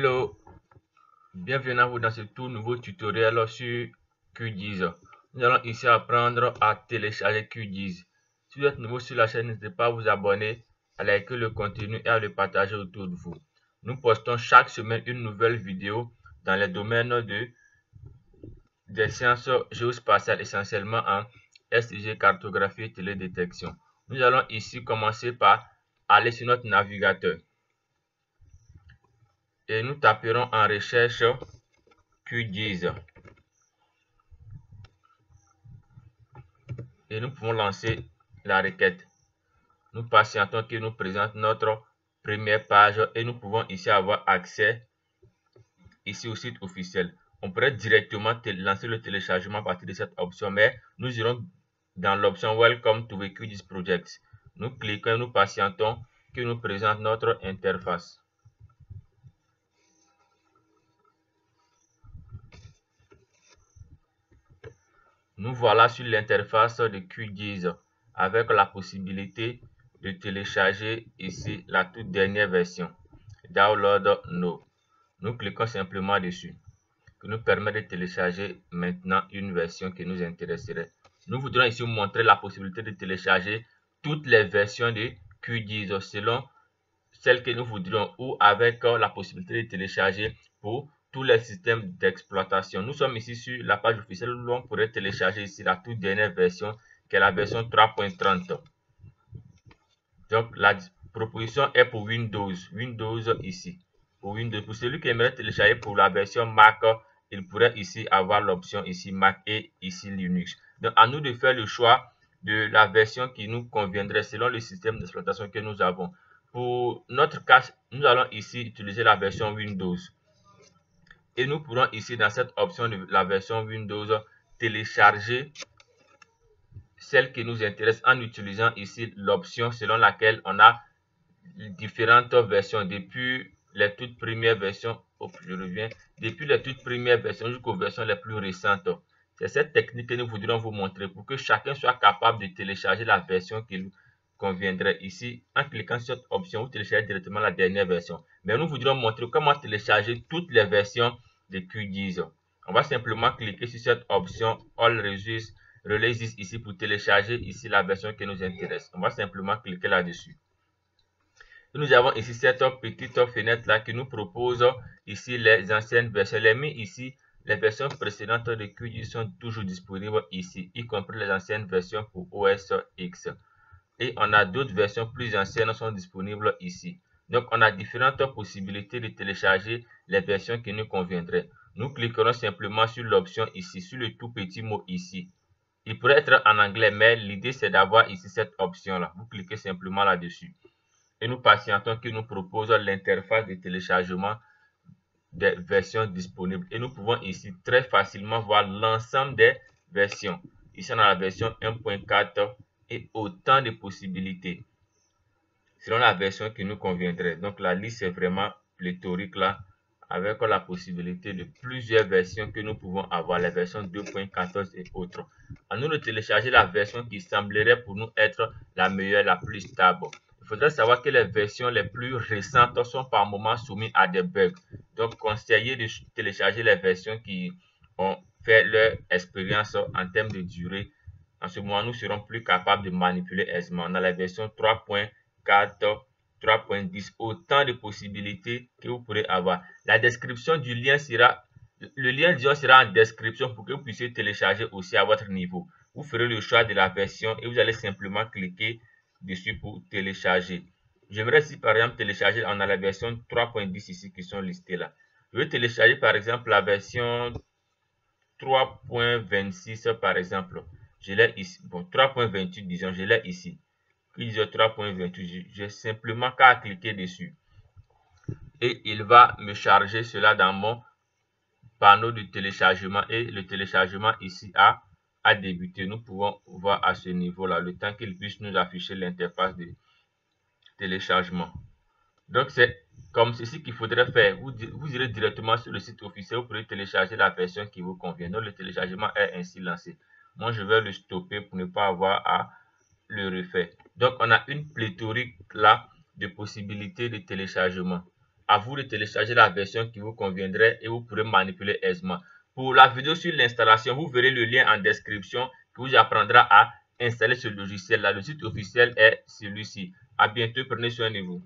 Hello, bienvenue à vous dans ce tout nouveau tutoriel sur QGIS. Nous allons ici apprendre à télécharger QGIS. Si vous êtes nouveau sur la chaîne, n'hésitez pas à vous abonner, à liker le contenu et à le partager autour de vous. Nous postons chaque semaine une nouvelle vidéo dans les domaines des sciences géospatiales, essentiellement en SIG, cartographie et télédétection. Nous allons ici commencer par aller sur notre navigateur. Et nous taperons en recherche QGIS. Et nous pouvons lancer la requête. Nous patientons qu'il nous présente notre première page et nous pouvons ici avoir accès ici au site officiel. On pourrait directement lancer le téléchargement à partir de cette option, mais nous irons dans l'option Welcome to the QGIS Project. Nous cliquons et nous patientons qu'il nous présente notre interface. Nous voilà sur l'interface de QGIS avec la possibilité de télécharger ici la toute dernière version. Download Now. Nous cliquons simplement dessus, qui nous permet de télécharger maintenant une version qui nous intéresserait. Nous voudrons ici vous montrer la possibilité de télécharger toutes les versions de QGIS selon celle que nous voudrions ou avec la possibilité de télécharger pour tous les systèmes d'exploitation. Nous sommes ici sur la page officielle où l'on pourrait télécharger ici la toute dernière version qui est la version 3.30. Donc la proposition est pour Windows ici. Pour Windows, pour celui qui aimerait télécharger pour la version Mac, il pourrait ici avoir l'option ici Mac et ici Linux. Donc à nous de faire le choix de la version qui nous conviendrait selon le système d'exploitation que nous avons. Pour notre cas, nous allons ici utiliser la version Windows. Et nous pourrons ici dans cette option de la version Windows télécharger celle qui nous intéresse en utilisant ici l'option selon laquelle on a différentes versions depuis les toutes premières versions. Depuis les toutes premières versions jusqu'aux versions les plus récentes. C'est cette technique que nous voudrions vous montrer pour que chacun soit capable de télécharger la version qu'il conviendrait. Ici, en cliquant sur cette option, vous téléchargez directement la dernière version. Mais nous voudrions montrer comment télécharger toutes les versions de QGIS. On va simplement cliquer sur cette option All Releases ici pour télécharger ici la version qui nous intéresse. On va simplement cliquer là-dessus. Nous avons ici cette petite fenêtre là qui nous propose ici les anciennes versions. Les mis ici, les versions précédentes de QGIS sont toujours disponibles ici, y compris les anciennes versions pour OS X. Et on a d'autres versions plus anciennes sont disponibles ici. Donc on a différentes possibilités de télécharger les versions qui nous conviendraient. Nous cliquerons simplement sur l'option ici, sur le tout petit mot ici. Il pourrait être en anglais, mais l'idée c'est d'avoir ici cette option là. Vous cliquez simplement là-dessus. Et nous patientons qu'il nous propose l'interface de téléchargement des versions disponibles. Et nous pouvons ici très facilement voir l'ensemble des versions. Ici on a la version 1.4 et autant de possibilités selon la version qui nous conviendrait. Donc la liste est vraiment pléthorique là, avec la possibilité de plusieurs versions que nous pouvons avoir, les versions 2.14 et autres. À nous de télécharger la version qui semblerait pour nous être la meilleure, la plus stable. Il faudrait savoir que les versions les plus récentes sont par moments soumises à des bugs. Donc conseillez de télécharger les versions qui ont fait leur expérience en termes de durée. En ce moment, nous serons plus capables de manipuler aisément. On a la version 3.4, 3.10, autant de possibilités que vous pourrez avoir. La description du lien sera, le lien disons sera en description pour que vous puissiez télécharger aussi à votre niveau. Vous ferez le choix de la version et vous allez simplement cliquer dessus pour télécharger. J'aimerais ici par exemple télécharger, on a la version 3.10 ici qui sont listées là. Je vais télécharger par exemple la version 3.26 par exemple. Je l'ai ici. Bon, 3.28 disons, je l'ai ici. QGIS 3.28, j'ai simplement qu'à cliquer dessus. Et il va me charger cela dans mon panneau de téléchargement. Et le téléchargement ici a débuté. Nous pouvons voir à ce niveau-là, le temps qu'il puisse nous afficher l'interface de téléchargement. Donc c'est comme ceci qu'il faudrait faire. Vous irez directement sur le site officiel, vous pourrez télécharger la version qui vous convient. Donc le téléchargement est ainsi lancé. Moi je vais le stopper pour ne pas avoir à le refaire. Donc on a une pléthorique là de possibilités de téléchargement. À vous de télécharger la version qui vous conviendrait et vous pourrez manipuler aisément. Pour la vidéo sur l'installation, vous verrez le lien en description qui vous apprendra à installer ce logiciel là. Le site officiel est celui-ci. À bientôt, prenez soin de vous.